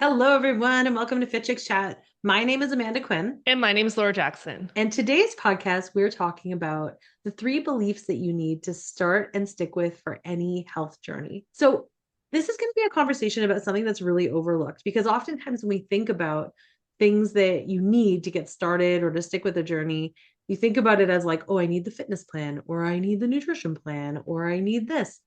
Hello, everyone, and welcome to Fit Chicks Chat. My name is Amanda Quinn. And my name is Laura Jackson. And today's podcast, we're talking about the 3 beliefs that you need to start and stick with for any health journey. So, this is going to be a conversation about something that's really overlooked because oftentimes when we think about things that you need to get started or to stick with a journey, you think about it as like, oh, I need the fitness plan, or I need the nutrition plan, or I need this.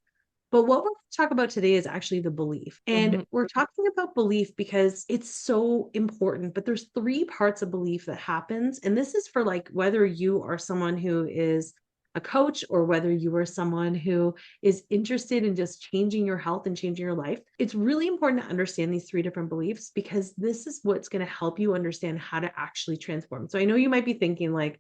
But what we're going to talk about today is actually the belief. And Mhm. we're talking about belief because it's so important, but there's 3 parts of belief that happens. And this is for like whether you are someone who is a coach or whether you are someone who is interested in just changing your health and changing your life. It's really important to understand these 3 different beliefs because this is what's going to help you understand how to actually transform. So I know you might be thinking like,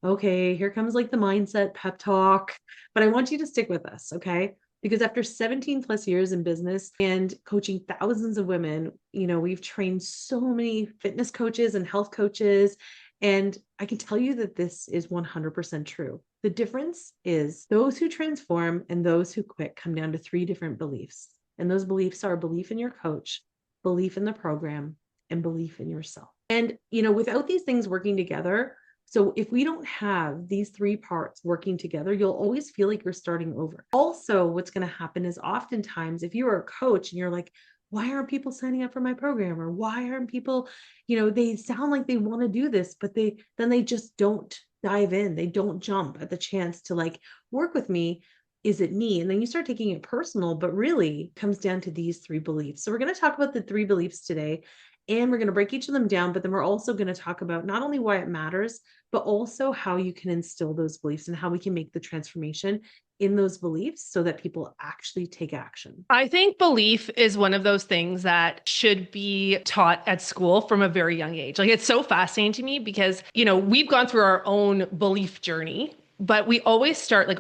okay, here comes like the mindset pep talk, but I want you to stick with us, okay? Because after 17 plus years in business and coaching thousands of women, we've trained so many fitness coaches and health coaches. And I can tell you that this is 100% true. The difference is those who transform and those who quit come down to 3 different beliefs. And those beliefs are belief in your coach, belief in the program, and belief in yourself. And, without these things working together, so if we don't have these 3 parts working together, you'll always feel like you're starting over. Also, what's going to happen is oftentimes if you are a coach and you're like, why aren't people signing up for my program? Or why aren't people, they sound like they want to do this, but they just don't dive in. They don't jump at the chance to like work with me. Is it me? And then you start taking it personal, but really comes down to these 3 beliefs. So we're going to talk about the 3 beliefs today. And we're going to break each of them down, but then we're also going to talk about not only why it matters, but also how you can instill those beliefs and how we can make the transformation in those beliefs so that people actually take action. I think belief is one of those things that should be taught at school from a very young age. Like it's so fascinating to me because, we've gone through our own belief journey, but we always start like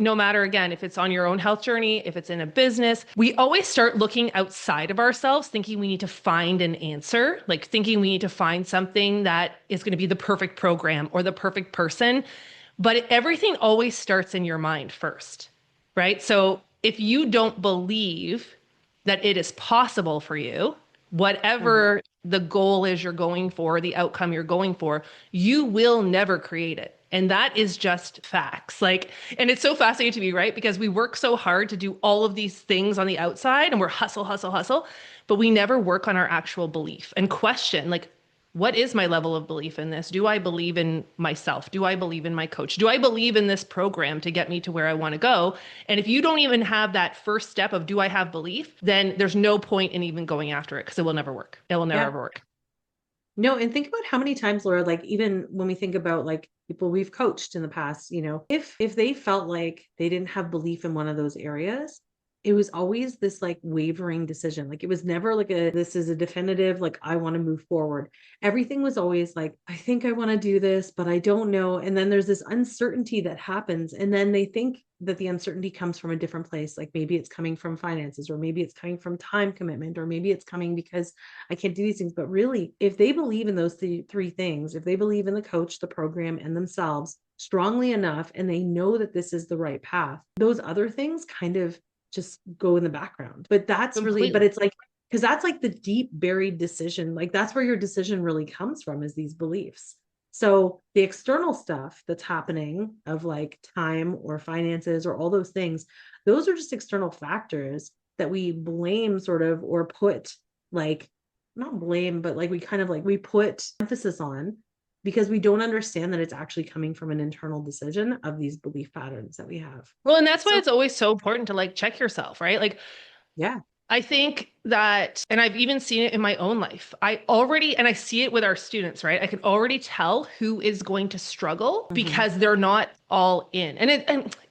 no matter again if it's on your own health journey, if it's in a business, we always start looking outside of ourselves, thinking we need to find an answer, like thinking we need to find something that is going to be the perfect program or the perfect person. But everything always starts in your mind first, right? So if you don't believe that it is possible for you, Mhm. whatever the goal is you're going for, the outcome you're going for, you will never create it. And that is just facts. Like, and it's so fascinating to me, right? Because we work so hard to do all of these things on the outside and we're hustle, hustle, hustle, but we never work on our actual belief and question, like, what is my level of belief in this? Do I believe in myself? Do I believe in my coach? Do I believe in this program to get me to where I want to go? And if you don't even have that first step of do I have belief, then there's no point in even going after it because it will never work. It will never Yeah. ever work. No, and think about how many times, Laura, like even when we think about like people we've coached in the past, if they felt like they didn't have belief in one of those areas, it was always this like wavering decision. Like it was never like this is a definitive, like I want to move forward. Everything was always like, I think I want to do this, but I don't know. And then there's this uncertainty that happens. And then they think that the uncertainty comes from a different place. Like maybe it's coming from finances, or maybe it's coming from time commitment, or maybe it's coming because I can't do these things. But really, if they believe in those three things, if they believe in the coach, the program, and themselves strongly enough, and they know that this is the right path, those other things kind of just go in the background. But that's really, but Completely. it's like, because that's like the deep buried decision. Like that's where your decision really comes from, is these beliefs. So the external stuff that's happening of like time or finances or all those things, those are just external factors that we blame sort of, or put like, not blame, but like we kind of like we put emphasis on because we don't understand that it's actually coming from an internal decision of these belief patterns that we have. Well, and that's why So it's always so important to like check yourself, right? Like yeah. I think that, and I've even seen it in my own life. I already, and I see it with our students, right? I can already tell who is going to struggle Mm-hmm. because they're not all in. And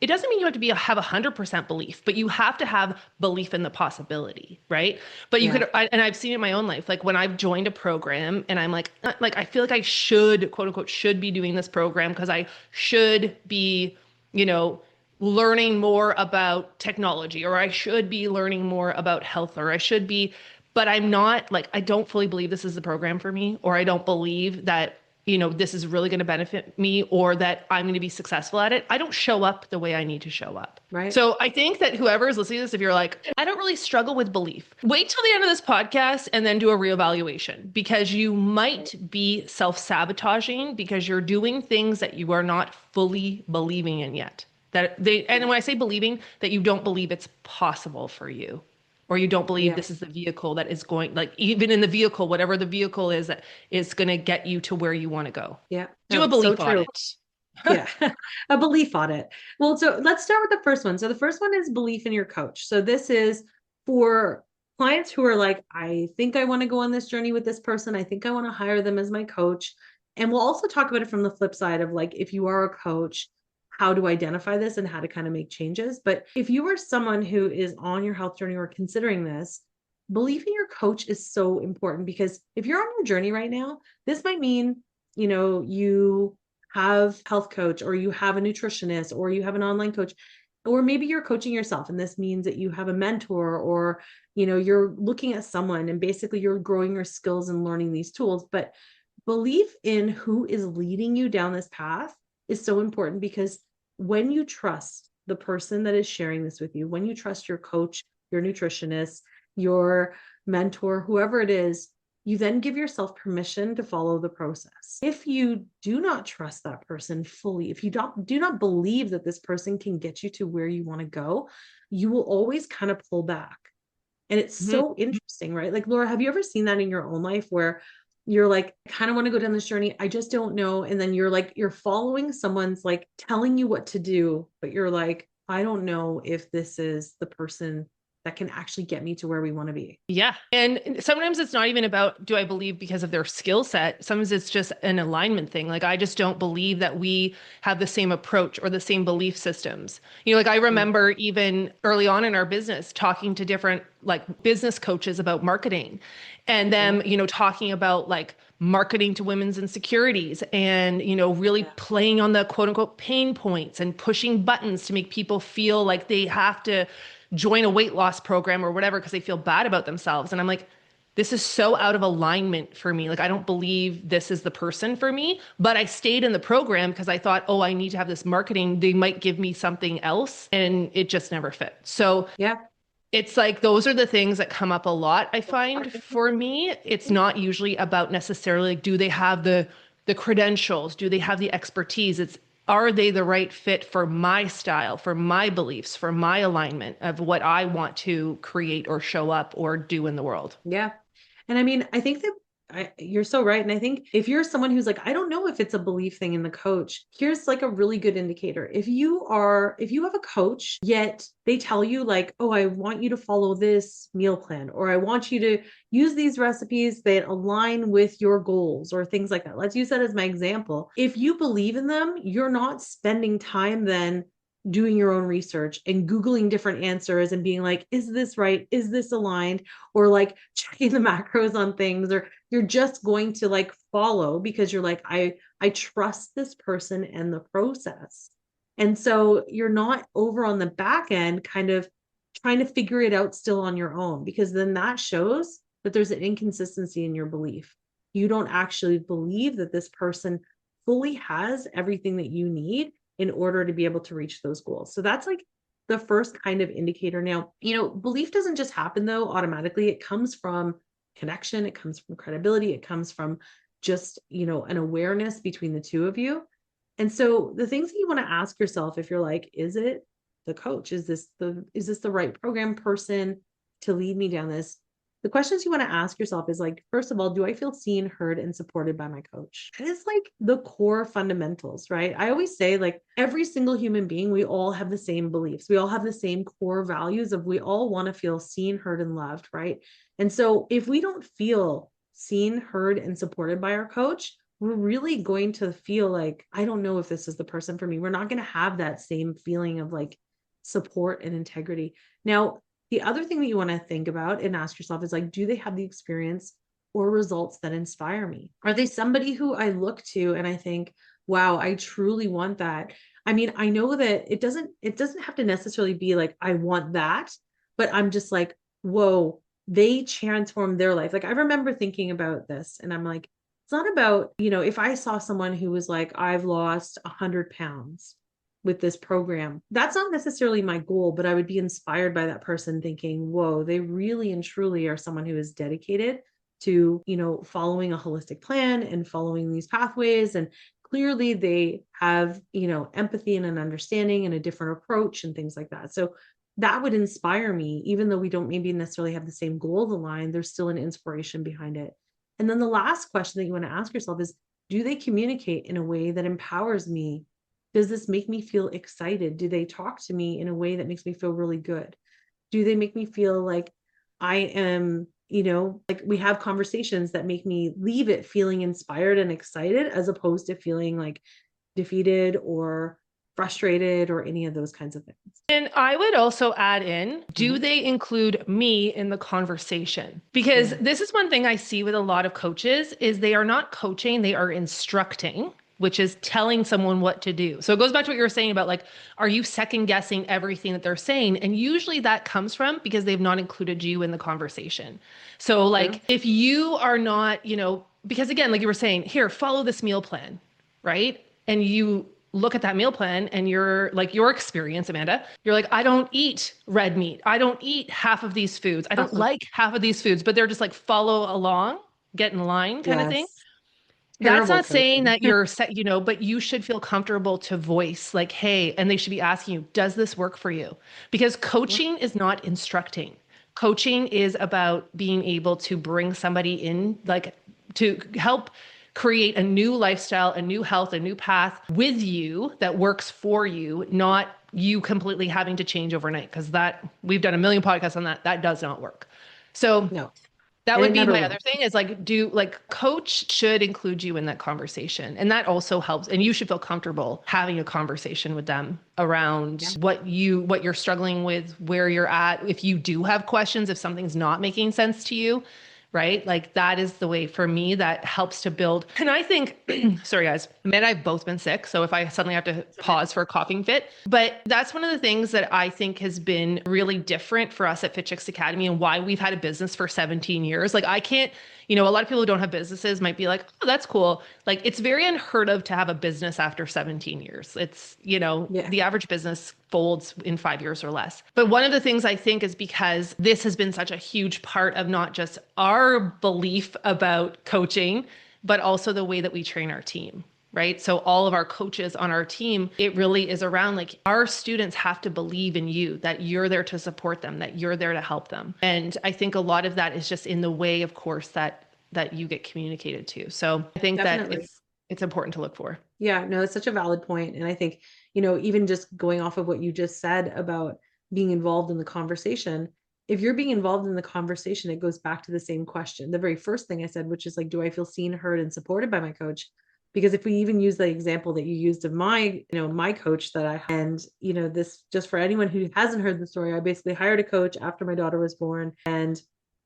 it doesn't mean you have to have 100% belief, but you have to have belief in the possibility, right? But you Yeah. could, and I've seen it in my own life, like when I've joined a program and I'm like I feel like I should, quote unquote, should be doing this program because I should be, you know, learning more about technology, or I should be learning more about health, or I should be, but I'm not, like, I don't fully believe this is the program for me, or I don't believe that this is really going to benefit me or that I'm going to be successful at it, I don't show up the way I need to show up. Right. So I think that whoever is listening to this, if you're like, I don't really struggle with belief, wait till the end of this podcast and then do a reevaluation, because you might be self-sabotaging because you're doing things that you are not fully believing in yet. And when I say believing, that you don't believe it's possible for you, or you don't believe Yeah. this is the vehicle that is going, like even in the vehicle, whatever the vehicle is that is going to get you to where you want to go. Yeah. Do No, a it's so belief true. audit. Yeah. A belief audit. Well, so let's start with the first one. So the first one is belief in your coach. So this is for clients who are like, I think I want to go on this journey with this person. I think I want to hire them as my coach. And we'll also talk about it from the flip side of like, if you are a coach, how to identify this and how to kind of make changes. But if you are someone who is on your health journey or considering this, belief in your coach is so important, because if you're on your journey right now, this might mean, you have health coach, or you have a nutritionist, or you have an online coach, or maybe you're coaching yourself. And this means that you have a mentor, or, you're looking at someone and basically you're growing your skills and learning these tools. But belief in who is leading you down this path is so important, because when you trust the person that is sharing this with you, when you trust your coach, your nutritionist, your mentor, whoever it is, you then give yourself permission to follow the process. If you do not trust that person fully, if you do not believe that this person can get you to where you want to go, you will always kind of pull back. And it's Mhm. so interesting, right? Like, Laura, have you ever seen that in your own life where you're like, I kind of want to go down this journey, I just don't know. And then you're following someone's like telling you what to do, but you're like, I don't know if this is the person that can actually get me to where we want to be. Yeah. And sometimes it's not even about, do I believe because of their skill set? Sometimes it's just an alignment thing. Like, I just don't believe that we have the same approach or the same belief systems. Like I Mm. remember even early on in our business talking to different like business coaches about marketing, and Yeah. them, talking about like marketing to women's insecurities, and, really Yeah. playing on the quote unquote pain points and pushing buttons to make people feel like they have to join a weight loss program or whatever because they feel bad about themselves. And I'm like, this is so out of alignment for me. Like, I don't believe this is the person for me, but I stayed in the program because I thought, oh, I need to have this marketing. They might give me something else. And it just never fit. So Yeah. it's like, those are the things that come up a lot. I find for me, it's not usually about necessarily like, do they have the credentials? Do they have the expertise? It's, are they the right fit for my style, for my beliefs, for my alignment of what I want to create or show up or do in the world? Yeah. And I mean, I think that you're so right. And I think if you're someone who's like, I don't know if it's a belief thing in the coach, here's like a really good indicator. If you have a coach, yet they tell you like, oh, I want you to follow this meal plan, or I want you to use these recipes that align with your goals, or things like that. Let's use that as my example. If you believe in them, you're not spending time then doing your own research and Googling different answers and being like, is this right? Is this aligned? Or like checking the macros on things, or you're just going to like follow because you're like, I trust this person and the process. And so you're not over on the back end kind of trying to figure it out still on your own, because then that shows that there's an inconsistency in your belief. You don't actually believe that this person fully has everything that you need in order to be able to reach those goals. So that's like the first kind of indicator. Now, belief doesn't just happen though automatically. It comes from connection, it comes from credibility, it comes from just, an awareness between the two of you. And so the things that you want to ask yourself, if you're like, is it the coach? Is this the right program person to lead me down this? The questions you want to ask yourself is like, first of all, do I feel seen, heard, and supported by my coach? It is like the core fundamentals, right? I always say, like, every single human being, we all have the same beliefs. We all have the same core values of we all want to feel seen, heard, and loved, right? And so if we don't feel seen, heard, and supported by our coach, we're really going to feel like, I don't know if this is the person for me. We're not going to have that same feeling of like support and integrity. Now, the other thing that you want to think about and ask yourself is like, do they have the experience or results that inspire me? Are they somebody who I look to and I think, wow, I truly want that? I mean, I know that it doesn't have to necessarily be like, I want that, but I'm just like, whoa, they transformed their life. Like, I remember thinking about this and I'm like, it's not about, if I saw someone who was like, I've lost 100 pounds with this program, that's not necessarily my goal, but I would be inspired by that person thinking, whoa, they really and truly are someone who is dedicated to, following a holistic plan and following these pathways. And clearly they have, empathy and an understanding and a different approach and things like that. So that would inspire me, even though we don't maybe necessarily have the same goal aligned, there's still an inspiration behind it. And then the last question that you want to ask yourself is, do they communicate in a way that empowers me? Does this make me feel excited? Do they talk to me in a way that makes me feel really good? Do they make me feel like I am, like we have conversations that make me leave it feeling inspired and excited, as opposed to feeling like defeated or frustrated or any of those kinds of things. And I would also add in, do Mhm. they include me in the conversation? Because Yeah. this is one thing I see with a lot of coaches is they are not coaching, they are instructing, which is telling someone what to do. So it goes back to what you were saying about like, are you second guessing everything that they're saying? And usually that comes from because they've not included you in the conversation. So True. like if you are not, because again, like you were saying, here, follow this meal plan, right? And you look at that meal plan and you're like your experience, Amanda, you're like, I don't eat red meat. I don't eat half of these foods. I don't like half of these foods, but they're just like follow along, get in line kind of thing. Yes. That's Terrible not saying coaching. that you're set, but you should feel comfortable to voice like, hey, and they should be asking you, does this work for you? Because Yeah. coaching is not instructing. Coaching is about being able to bring somebody in, like to help create a new lifestyle, a new health, a new path with you that works for you, not you completely having to change overnight. Because that we've done a million podcasts on that. That does not work. So No, that and would it be never my other will. thing is like, do like coach should include you in that conversation. And that also helps. And you should feel comfortable having a conversation with them Yeah. around what you're struggling with, where you're at. If you do have questions, if something's not making sense to you, right? Like that is the way for me that helps to build. And I think, sorry guys, Amanda and I've both been sick. So if I suddenly have to It's okay. pause for a coughing fit, but that's one of the things that I think has been really different for us at Fit Chicks Academy and why we've had a business for 17 years. Like I can't, a lot of people who don't have businesses might be like, oh, that's cool. Like it's very unheard of to have a business after 17 years. It's, Yeah. the average business folds in 5 years or less. But one of the things I think is because this has been such a huge part of not just our belief about coaching, but also the way that we train our team. Right. So all of our coaches on our team, it really is around like our students have to believe in you, that you're there to support them, that you're there to help them. And I think a lot of that is just in the way, of course, that you get communicated to. So I think that Definitely. it's important to look for. Yeah, no, it's such a valid point. And I think, even just going off of what you just said about being involved in the conversation, if you're being involved in the conversation, it goes back to the same question. The very first thing I said, which is like, do I feel seen, heard, and supported by my coach? Because if we even use the example that you used of my coach that and, this just for anyone who hasn't heard the story, I basically hired a coach after my daughter was born, and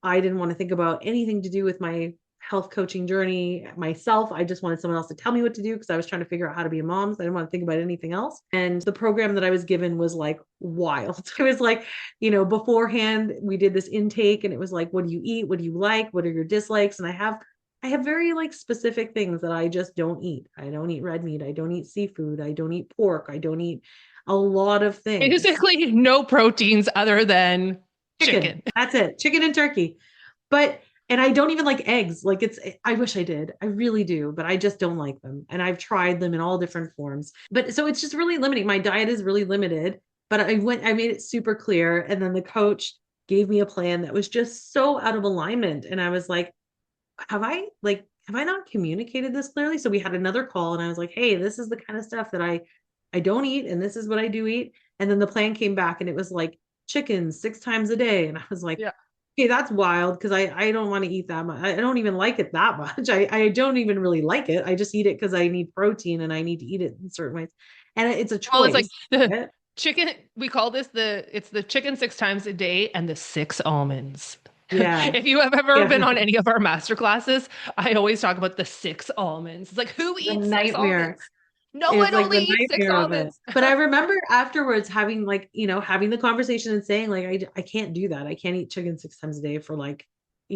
I didn't want to think about anything to do with my health coaching journey myself. I just wanted someone else to tell me what to do because I was trying to figure out how to be a mom. So I didn't want to think about anything else. And the program that I was given was like wild. It was like, beforehand we did this intake and it was like, what do you eat? What do you like? What are your dislikes? And I have very like specific things that I just don't eat. I don't eat red meat. I don't eat seafood. I don't eat pork. I don't eat a lot of things. Basically, no proteins other than chicken. Chicken. That's it. Chicken and turkey. But and I don't even like eggs. Like I wish I did. I really do, but I just don't like them. And I've tried them in all different forms. But so it's just really limiting. My diet is really limited, but I made it super clear. And then the coach gave me a plan that was just so out of alignment. And I was like, have I not communicated this clearly? So we had another call and I was like, hey, this is the kind of stuff that I don't eat, and this is what I do eat. And then the plan came back and it was like chicken 6 times a day. And I was like, Yeah. okay, that's wild because I don't want to eat that much. I don't even like it that much. I don't even really like it. I just eat it because I need protein and I need to eat it in certain ways. And it's a Well, it's like choice. the Yeah. chicken, we call this it's the chicken 6 times a day and the 6 almonds. Yeah. If you have ever been Yeah. on any of our master classes, I always talk about the 6 almonds. It's like, who The eats six nightmare. almonds? No It was one like only the eats six nightmare of it. almonds. But I remember afterwards having having the conversation and saying like, I can't do that. I can't eat chicken 6 times a day for like,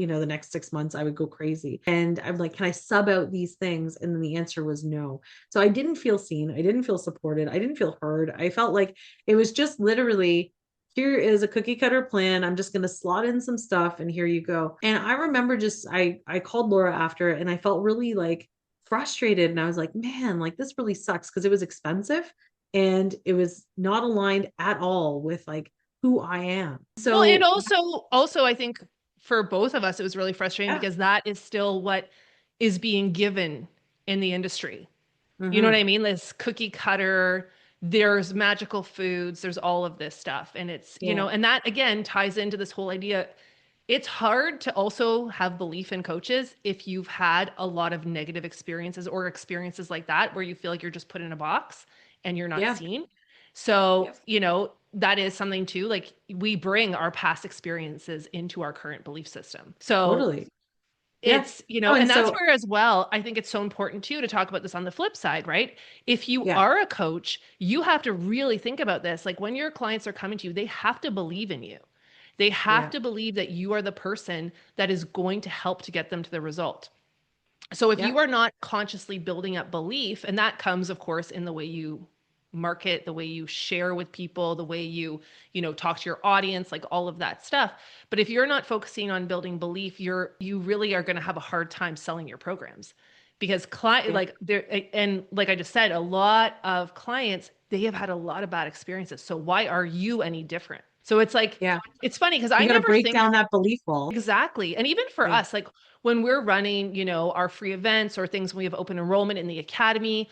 the next 6 months I would go crazy. And I'm like, can I sub out these things? And then the answer was no. So I didn't feel seen. I didn't feel supported. I didn't feel heard. I felt like it was just literally, here is a cookie cutter plan. I'm just going to slot in some stuff and here you go. And I remember I called Laura after and I felt really like frustrated. And I was like, man, like this really sucks because it was expensive and it was not aligned at all with like who I am. Well, and So also I think for both of us, it was really frustrating yeah. because that is still what is being given in the industry. You know what Hmm. I mean? This cookie cutter, there's magical foods, there's all of this stuff. And it's, Yeah. and that again ties into this whole idea. It's hard to also have belief in coaches if you've had a lot of negative experiences or experiences like that where you feel like you're just put in a box and you're not Yeah. seen. So, Yep. that is something too. Like we bring our past experiences into our current belief system. So Totally. Yeah. it's, Oh, and and that's so where as well, I think it's so important too to talk about this on the flip side, right? If you yeah. are a coach, you have to really think about this. Like when your clients are coming to you, they have to believe in you. They have Yeah. to believe that you are the person that is going to help to get them to the result. So if Yeah. you are not consciously building up belief, and that comes, of course, in the way you market, the way you share with people, the way you talk to your audience, like all of that stuff. But if you're not focusing on building belief, you really are going to have a hard time selling your programs because client Yeah. like there and like I just said, a lot of clients, they have had a lot of bad experiences. So why are you any different? So it's like Yeah. it's funny because I You got to never break think down that belief wall. exactly. And even for Yeah. us, like when we're running, our free events or things, when we have open enrollment in the academy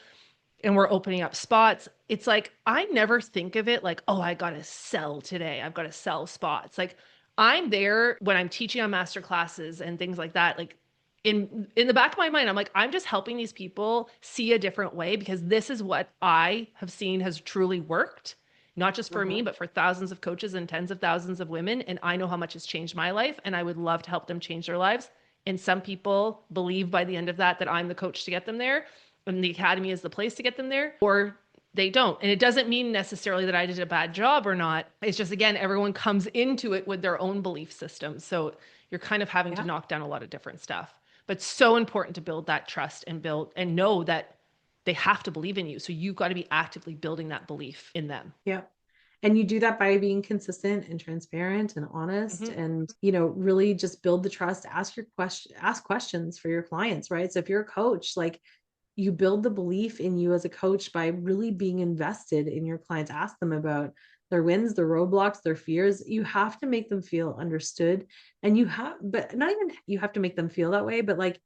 and we're opening up spots, it's like I never think of it like, oh, I got to sell today. I've got to sell spots. Like I'm there when I'm teaching on master classes and things like that. Like in the back of my mind, I'm like, I'm just helping these people see a different way because this is what I have seen has truly worked, not just for me, Hmm. but for thousands of coaches and tens of thousands of women. And I know how much it's changed my life, and I would love to help them change their lives. And some people believe by the end of that I'm the coach to get them there, and the academy is the place to get them there, or they don't. And it doesn't mean necessarily that I did a bad job or not. It's just, again, everyone comes into it with their own belief system. So you're kind of having to Yeah. knock down a lot of different stuff. But so important to build that trust and build and know that they have to believe in you. So you've got to be actively building that belief in them. Yeah. And you do that by being consistent and transparent and honest Hmm. and, really just build the trust, ask questions for your clients, right? So if you're a coach, like you build the belief in you as a coach by really being invested in your clients, ask them about their wins, their roadblocks, their fears. You have to make them feel understood. And but not even you have to make them feel that way, but like,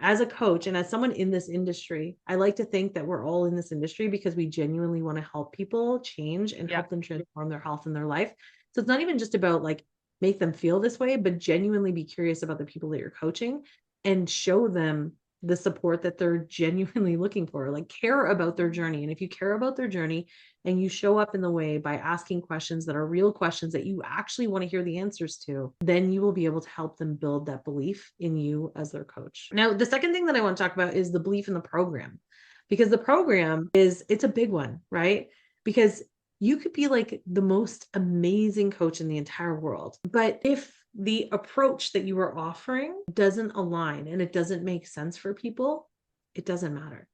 as a coach and as someone in this industry, I like to think that we're all in this industry because we genuinely want to help people change and Yeah. help them transform their health and their life. So it's not even just about like make them feel this way, but genuinely be curious about the people that you're coaching and show them the support that they're genuinely looking for, like care about their journey. And if you care about their journey and you show up in the way by asking questions that are real questions that you actually want to hear the answers to, then you will be able to help them build that belief in you as their coach. Now, the second thing that I want to talk about is the belief in the program, because the program it's a big one, right? Because you could be like the most amazing coach in the entire world, but if the approach that you are offering doesn't align and it doesn't make sense for people, it doesn't matter.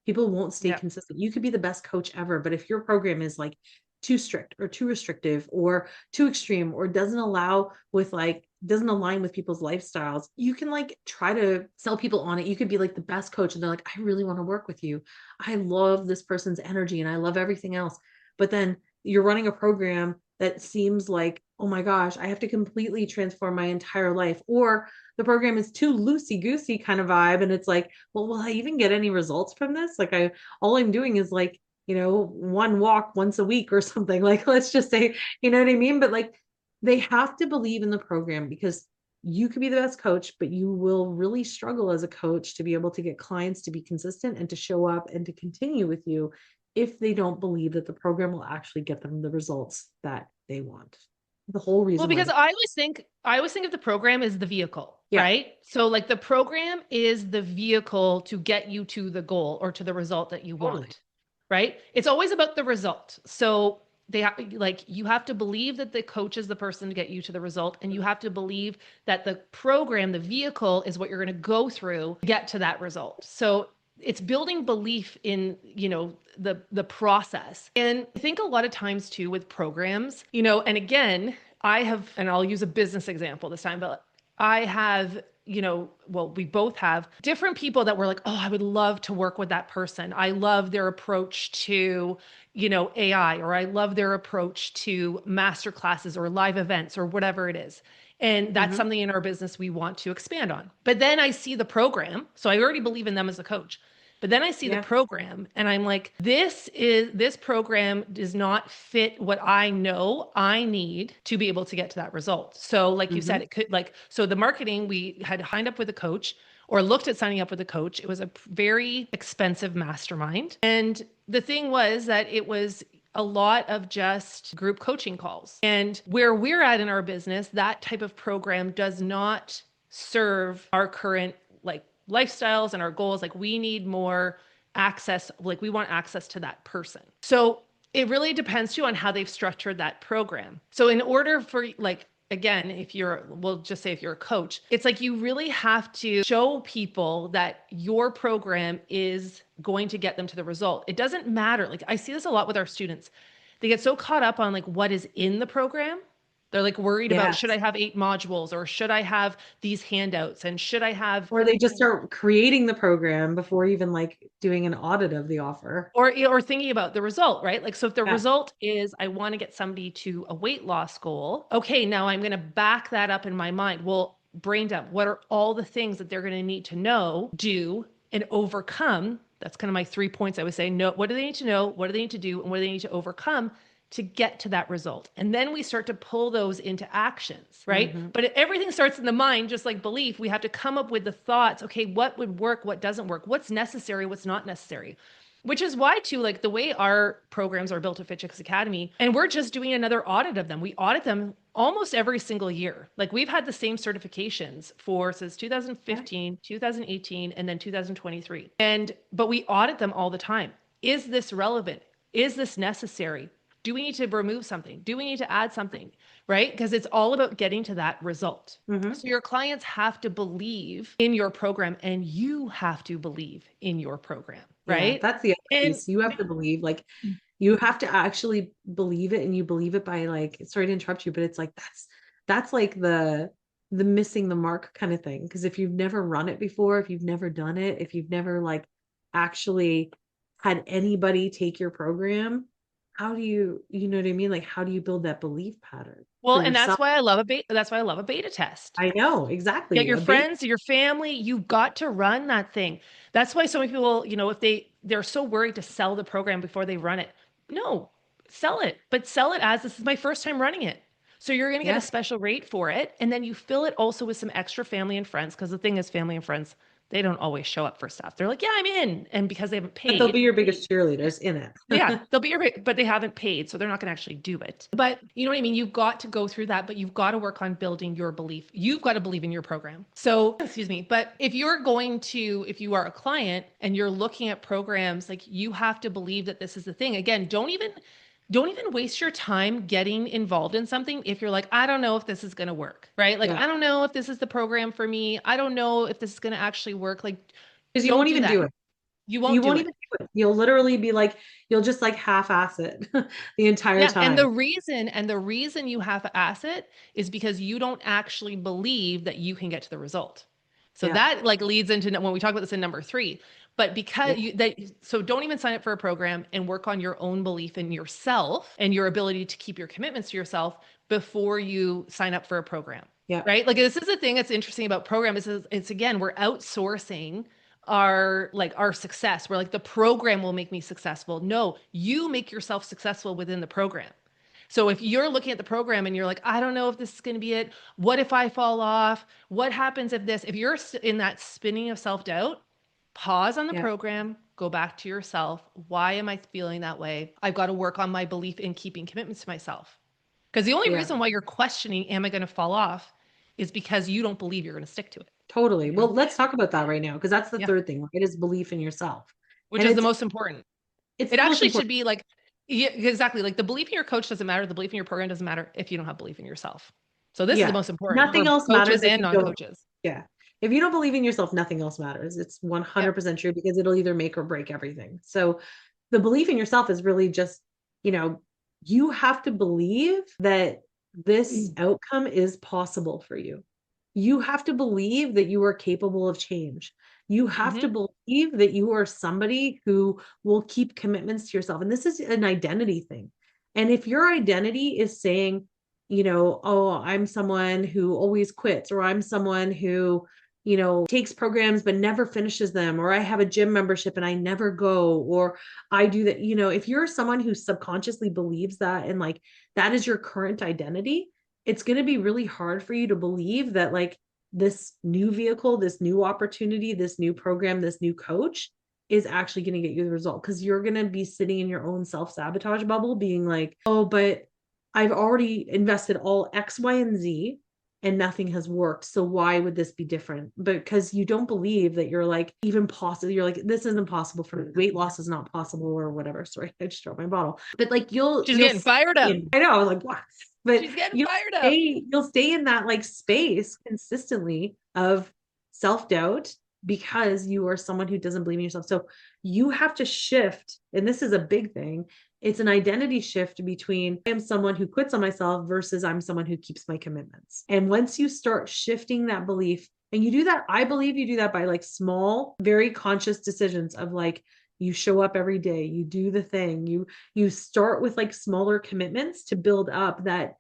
People won't stay Yeah. consistent. You could be the best coach ever, but if your program is like too strict or too restrictive or too extreme or doesn't align with people's lifestyles, you can like try to sell people on it. You could be like the best coach and they're like, I really want to work with you. I love this person's energy and I love everything else. But then you're running a program that seems like, oh my gosh, I have to completely transform my entire life. Or the program is too loosey goosey kind of vibe. And it's like, well, will I even get any results from this? Like all I'm doing is like, one walk once a week or something. Like, let's just say, you know what I mean? But like, they have to believe in the program because you could be the best coach, but you will really struggle as a coach to be able to get clients to be consistent and to show up and to continue with you if they don't believe that the program will actually get them the results that they want. The whole Well, reason why because I always think of the program as the vehicle, yeah, right? So like the program is the vehicle to get you to the goal or to the result that you totally. want, right? It's always about the result. So like you have to believe that the coach is the person to get you to the result, and you have to believe that the program, the vehicle, is what you're going to go through to get to that result. So it's building belief in, the process. And I think a lot of times too with programs, and again, and I'll use a business example this time, but I have, well, we both have different people that were like, oh, I would love to work with that person. I love their approach to, AI, or I love their approach to master classes or live events or whatever it is. And that's Mhm. something in our business we want to expand on. But then I see the program. So I already believe in them as a coach. But then I see the Yeah. program and I'm like, this program does not fit what I know I need to be able to get to that result. So like you said, Mhm. it could so the marketing, we had signed up with a coach or looked at signing up with a coach. It was a very expensive mastermind. And the thing was that it was a lot of just group coaching calls. And where we're at in our business, that type of program does not serve our current lifestyles and our goals. Like we need more access, like we want access to that person. So it really depends too on how they've structured that program. So in order for again, we'll just say if you're a coach, it's like you really have to show people that your program is going to get them to the result. It doesn't matter. Like I see this a lot with our students. They get so caught up on like what is in the program. They're like worried about, should Yes. I have 8 modules, or should I have these handouts, and should I have, Or they just start creating the program before even like doing an audit of the offer. or thinking about the result, right? Like, so if the Yeah. result is I want to get somebody to a weight loss goal, okay, now I'm going to back that up in my mind. Well, brain dump, what are all the things that they're going to need to know, do, and overcome? That's kind of my 3 points I would say. No, what do they need to know? What do they need to do? And what do they need to overcome to get to that result? And then we start to pull those into actions, right? Mhm. But everything starts in the mind, just like belief. We have to come up with the thoughts. Okay, what would work? What doesn't work? What's necessary? What's not necessary? Which is why, too, like the way our programs are built at Fit Chicks Academy, and we're just doing another audit of them. We audit them almost every single year. Like we've had the same certifications since Yeah. 2015, 2018, and then 2023. But we audit them all the time. Is this relevant? Is this necessary? Do we need to remove something? Do we need to add something? Right? Because it's all about getting to that result. Mhm. So your clients have to believe in your program, and you have to believe in your program, Yeah, right? that's the other And piece. You have to believe, like, you have to actually believe it, and you believe it by like, sorry to interrupt you, but it's like that's like the missing the mark kind of thing. Because if you've never run it before, if you've never done it, if you've never like actually had anybody take your program, how do you know what I mean? Like, how do you build that belief pattern well, for and yourself? that's why I love a beta test. I know Get exactly. your A bait. friends, your family, you've got to run that thing. That's why so many people, if they're so worried to sell the program before they run it. No, sell it, but sell it as this is my first time running it. So you're going to get a Yeah. special rate for it. And then you fill it also with some extra family and friends. Because the thing is, family and friends, they don't always show up for stuff. They're like, yeah, I'm in. And because they haven't But they'll be paid, your biggest cheerleaders in yeah, it. they'll be your, but they haven't paid, so they're not going to actually do it. But you know what I mean? You've got to go through that, but you've got to work on building your belief. You've got to believe in your program. So, excuse me, but if you are a client and you're looking at programs, like you have to believe that this is the thing. Again, don't even waste your time getting involved in something if you're like, I don't know if this is going to work, right? Like, Yeah. I don't know if this is the program for me. I don't know if this is going to actually work. Like, Because you don't won't do even that. do it. You You won't do won't it. even do it. You'll literally be like, you'll just like half-ass it the entire Yeah, and time. the reason you have to ask it is because you don't actually believe that you can get to the result. So Yeah. that like leads into when we talk about this in number 3. But Yeah. so don't even sign up for a program and work on your own belief in yourself and your ability to keep your commitments to yourself before you sign up for a program. Yeah. Right? Like this is the thing that's interesting about programs is it's again, we're outsourcing our success. We're like the program will make me successful. No, you make yourself successful within the program. So if you're looking at the program and you're like, I don't know if this is going to be it. What if I fall off? What happens if you're in that spinning of self-doubt, pause on the Yeah. program, go back to yourself. Why am I feeling that way? I've got to work on my belief in keeping commitments to myself. Because the only Yeah. reason why you're questioning, am I going to fall off, is because you don't believe you're going to stick to it. Totally. You know? Well, let's talk about that right now, because that's the Yeah. third thing, right? Is belief in yourself. Which And is the most important. it's It the most actually should important. be like Yeah, exactly. Like the belief in your coach doesn't matter. The belief in your program doesn't matter if you don't have belief in yourself. So this is the Yeah. most important Nothing for else coaches matters if and you don't. non-coaches. Yeah. If you don't believe in yourself, nothing else matters. It's Yep. 100% true because it'll either make or break everything. So the belief in yourself is really just, you know, you have to believe that this outcome is possible for you. You have to believe that you are capable of change. You have to Hmm. believe that you are somebody who will keep commitments to yourself. And this is an identity thing. And if your identity is saying, oh, I'm someone who always quits, or I'm someone who, takes programs but never finishes them, or I have a gym membership and I never go, or I do that, if you're someone who subconsciously believes that and like that is your current identity, it's going to be really hard for you to believe that like this new vehicle, this new opportunity, this new program, this new coach is actually going to get you the result, because you're going to be sitting in your own self-sabotage bubble being like, oh, but I've already invested all X, Y, and Z and nothing has worked. So why would this be different? Because you don't believe that you're like even possible. You're like, this isn't possible for me. Weight loss is not possible or whatever. Sorry, I just dropped my bottle. But like She's getting fired up. I know, I was like, what? But She's getting fired up. you'll stay in that like space consistently of self-doubt because you are someone who doesn't believe in yourself. So you have to shift, and this is a big thing. It's an identity shift between I am someone who quits on myself versus I'm someone who keeps my commitments. And once you start shifting that belief, and you do that, I believe you do that by like small, very conscious decisions of like, you show up every day, you do the thing, you start with like smaller commitments to build up that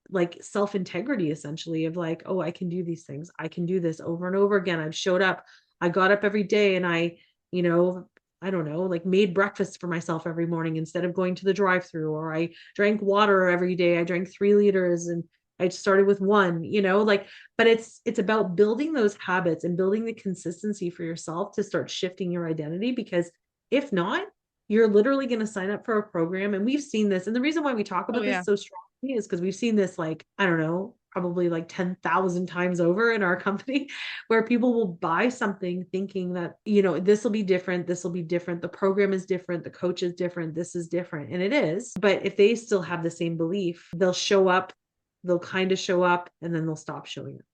like self-integrity, essentially, of like, oh, I can do these things, I can do this over and over again. I've showed up, I got up every day, and you know I don't know, like made breakfast for myself every morning instead of going to the drive-through, or I drank water every day. I drank 3 liters and I started with one, like, but it's about building those habits and building the consistency for yourself to start shifting your identity, because if not, you're literally going to sign up for a program. And we've seen this. And the reason why we talk Oh about this yeah. so strongly is because we've seen this, like, I don't know, probably like 10,000 times over in our company, where people will buy something thinking that, this will be different. This will be different. The program is different. The coach is different. This is different. And it is. But if they still have the same belief, they'll show up, they'll kind of show up, and then they'll stop showing up.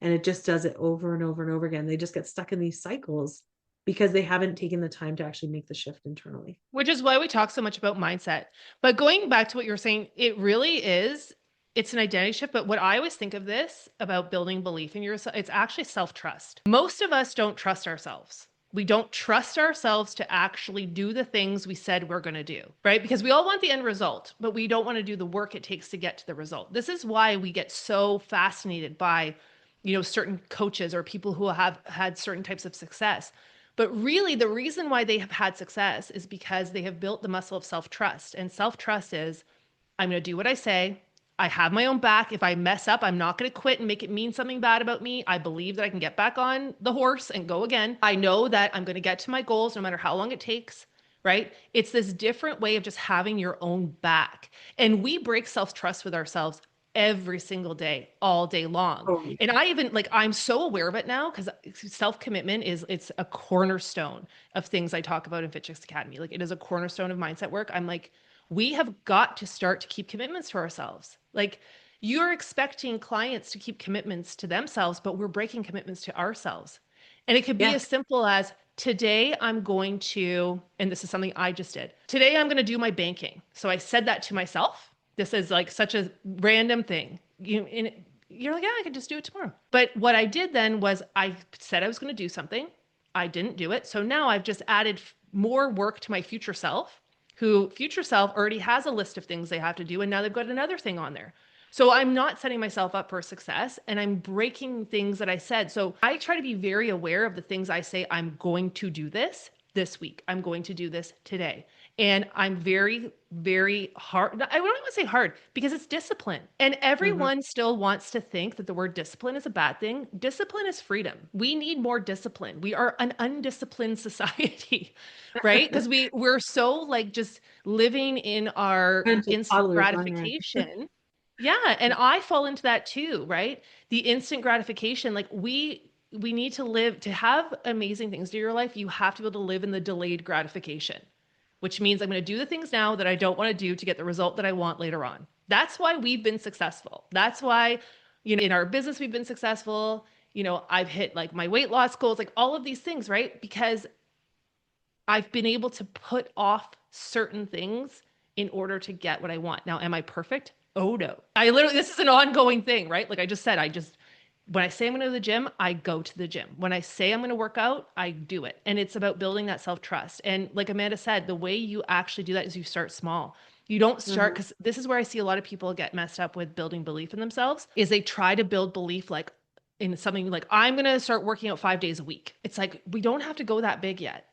And it just does it over and over and over again. They just get stuck in these cycles because they haven't taken the time to actually make the shift internally. Which is why we talk so much about mindset. But going back to what you were saying, it really is, it's an identity shift. But what I always think of this about building belief in yourself, it's actually self-trust. Most of us don't trust ourselves. We don't trust ourselves to actually do the things we said we're going to do, right? Because we all want the end result, but we don't want to do the work it takes to get to the result. This is why we get so fascinated by, certain coaches or people who have had certain types of success. But really, the reason why they have had success is because they have built the muscle of self-trust. And self-trust is, I'm going to do what I say. I have my own back. If I mess up, I'm not going to quit and make it mean something bad about me. I believe that I can get back on the horse and go again. I know that I'm going to get to my goals no matter how long it takes, right? It's this different way of just having your own back. And we break self-trust with ourselves every single day, all day long. Oh, And I even like, I'm so aware of it now because self-commitment it's a cornerstone of things I talk about in Fit Chicks Academy. Like it is a cornerstone of mindset work. I'm like, we have got to start to keep commitments to ourselves. Like you're expecting clients to keep commitments to themselves, but we're breaking commitments to ourselves. And it could be yeah. as simple as today I'm going to, and this is something I just did. Today I'm going to do my banking. So I said that to myself. This is like such a random thing. You're like, yeah, I could just do it tomorrow. But what I did then was I said I was going to do something. I didn't do it. So now I've just added more work to my future self, who future self already has a list of things they have to do. And now they've got another thing on there. So I'm not setting myself up for success and I'm breaking things that I said. So I try to be very aware of the things I say. I'm going to do this week. I'm going to do this today. And I'm very, very hard. I don't want to say hard because it's discipline. And Mhm. everyone still wants to think that the word discipline is a bad thing. Discipline is freedom. We need more discipline. We are an undisciplined society, right? Because we're so like just living in our Bunch of instant toddlers running around. gratification. Yeah, and I fall into that too, right? The instant gratification, like we need to live to have amazing things to your life, you have to be able to live in the delayed gratification. which means I'm going to do the things now that I don't want to do to get the result that I want later on. That's why we've been successful. That's why, in our business, we've been successful. I've hit like my weight loss goals, like all of these things, right? Because I've been able to put off certain things in order to get what I want. Now, am I perfect? Oh no. This is an ongoing thing, right? Like I just said, when I say I'm going to the gym, I go to the gym. When I say I'm going to work out, I do it. And it's about building that self trust. And like Amanda said, the way you actually do that is you start small. You don't start, Mhm. because this is where I see a lot of people get messed up with building belief in themselves, is they try to build belief like in something like, I'm going to start working out 5 days a week. It's like, we don't have to go that big yet.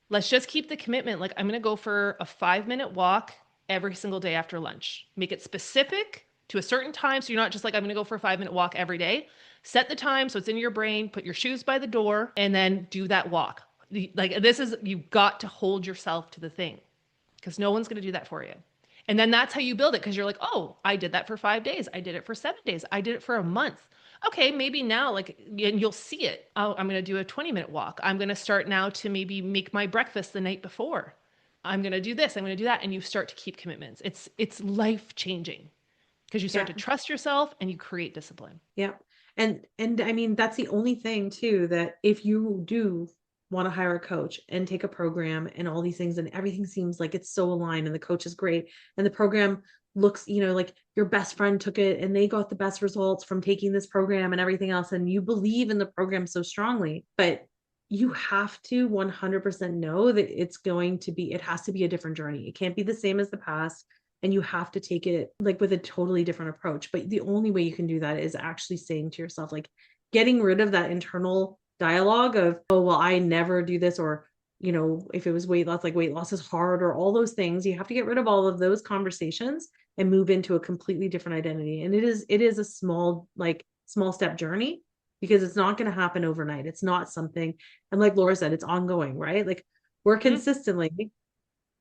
Let's just keep the commitment. Like, I'm going to go for a 5-minute walk every single day after lunch. Make it specific to a certain time. So you're not just like, I'm going to go for a 5-minute walk every day. Set the time so it's in your brain, put your shoes by the door, and then do that walk. Like, you've got to hold yourself to the thing because no one's going to do that for you. And then that's how you build it because you're like, oh, I did that for 5 days. I did it for 7 days. I did it for a month. Okay, maybe now, like, and you'll see it. Oh, I'm going to do a 20-minute walk. I'm going to start now to maybe make my breakfast the night before. I'm going to do this. I'm going to do that. And you start to keep commitments. It's life changing because you start Yeah. to trust yourself and you create discipline. Yeah. And I mean, that's the only thing too, that if you do want to hire a coach and take a program and all these things and everything seems like it's so aligned and the coach is great and the program looks, like your best friend took it and they got the best results from taking this program and everything else, and you believe in the program so strongly, but you have to 100% know that it has to be a different journey. It can't be the same as the past, and you have to take it like with a totally different approach. But the only way you can do that is actually saying to yourself, like, getting rid of that internal dialogue of, oh, well, I never do this, or if it was weight loss, like weight loss is hard, or all those things. You have to get rid of all of those conversations and move into a completely different identity. And it is a small step journey, because it's not going to happen overnight. It's not something, and like Laura said, it's ongoing, right? Like, we're Mhm. consistently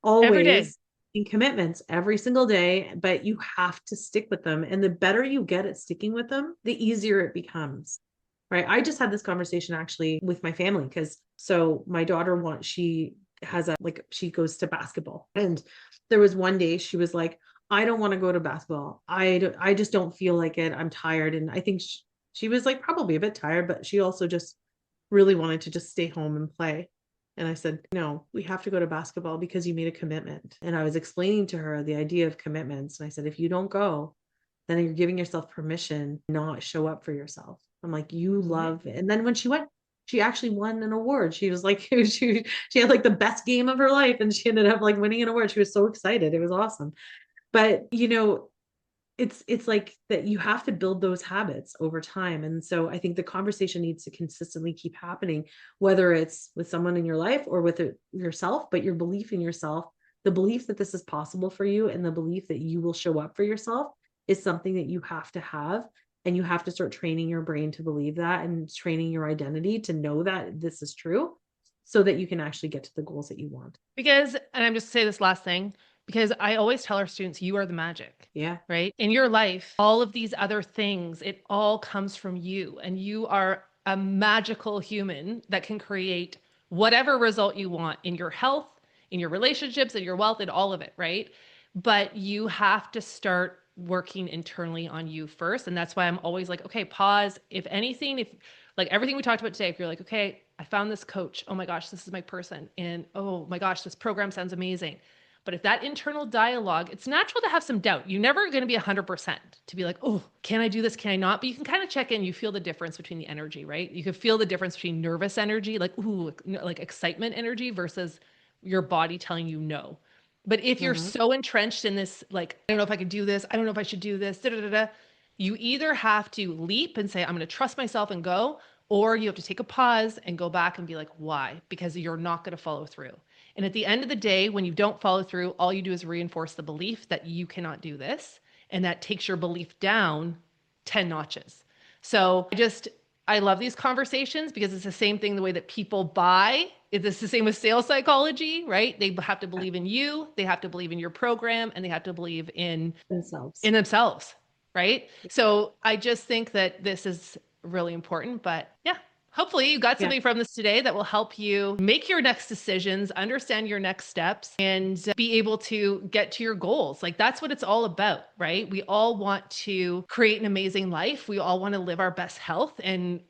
Every day. always in commitments every single day, but you have to stick with them. And the better you get at sticking with them, the easier it becomes. Right. I just had this conversation actually with my family, because so my daughter she has she goes to basketball. And there was one day she was like, I don't want to go to basketball. I just don't feel like it. I'm tired. And I think she was like probably a bit tired, but she also just really wanted to just stay home and play. And I said, no, we have to go to basketball because you made a commitment. And I was explaining to her the idea of commitments. And I said, if you don't go, then you're giving yourself permission to not show up for yourself. I'm like, you Mhm. love it. And then when she went, she actually won an award. She was like, she had like the best game of her life, and she ended up like winning an award. She was so excited. It was awesome. But it's like that, you have to build those habits over time. And so I think the conversation needs to consistently keep happening, whether it's with someone in your life or with yourself. But your belief in yourself, the belief that this is possible for you, and the belief that you will show up for yourself, is something that you have to have. And you have to start training your brain to believe that, and training your identity to know that this is true, so that you can actually get to the goals that you want. And I'm just say this last thing, because I always tell our students, you are the magic, Yeah. right? In your life, all of these other things, it all comes from you. And you are a magical human that can create whatever result you want in your health, in your relationships, in your wealth, in all of it, right? But you have to start working internally on you first. And that's why I'm always like, okay, pause. If anything, if like everything we talked about today, if you're like, okay, I found this coach. Oh my gosh, this is my person. And oh my gosh, this program sounds amazing. But if that internal dialogue, it's natural to have some doubt. You're never going to be 100% to be like, oh, can I do this? Can I not? But you can kind of check in. You feel the difference between the energy, right? You can feel the difference between nervous energy, like, ooh, like excitement energy versus your body telling you no. But if you're Mhm. so entrenched in this, like, I don't know if I could do this, I don't know if I should do this, da da da da, you either have to leap and say, I'm going to trust myself and go, or you have to take a pause and go back and be like, why? Because you're not going to follow through. And at the end of the day, when you don't follow through, all you do is reinforce the belief that you cannot do this. And that takes your belief down 10 notches. So I love these conversations because it's the same thing the way that people buy. It's the same with sales psychology, right? They have to believe in you, they have to believe in your program, and they have to believe Themselves. in themselves, right? So I just think that this is really important. But yeah, Hopefully, you got Yeah. something from this today that will help you make your next decisions, understand your next steps, and be able to get to your goals. Like, that's what it's all about, right? We all want to create an amazing life. We all want to live our best health and,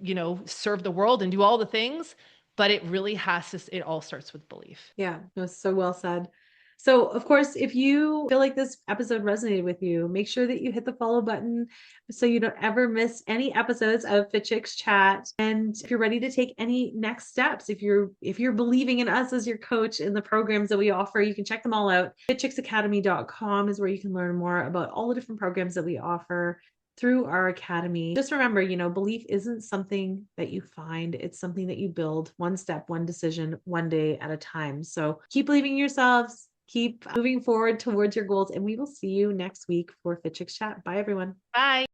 serve the world and do all the things. But it really has to, it all starts with belief. Yeah, it was so well said. So, of course, if you feel like this episode resonated with you, make sure that you hit the follow button so you don't ever miss any episodes of Fit Chicks Chat. And if you're ready to take any next steps, if you're believing in us as your coach in the programs that we offer, you can check them all out. fitchicksacademy.com is where you can learn more about all the different programs that we offer through our academy. Just remember, belief isn't something that you find, it's something that you build one step, one decision, one day at a time. So keep believing in yourselves, keep moving forward towards your goals, and we will see you next week for Fit Chicks Chat. Bye, everyone. Bye.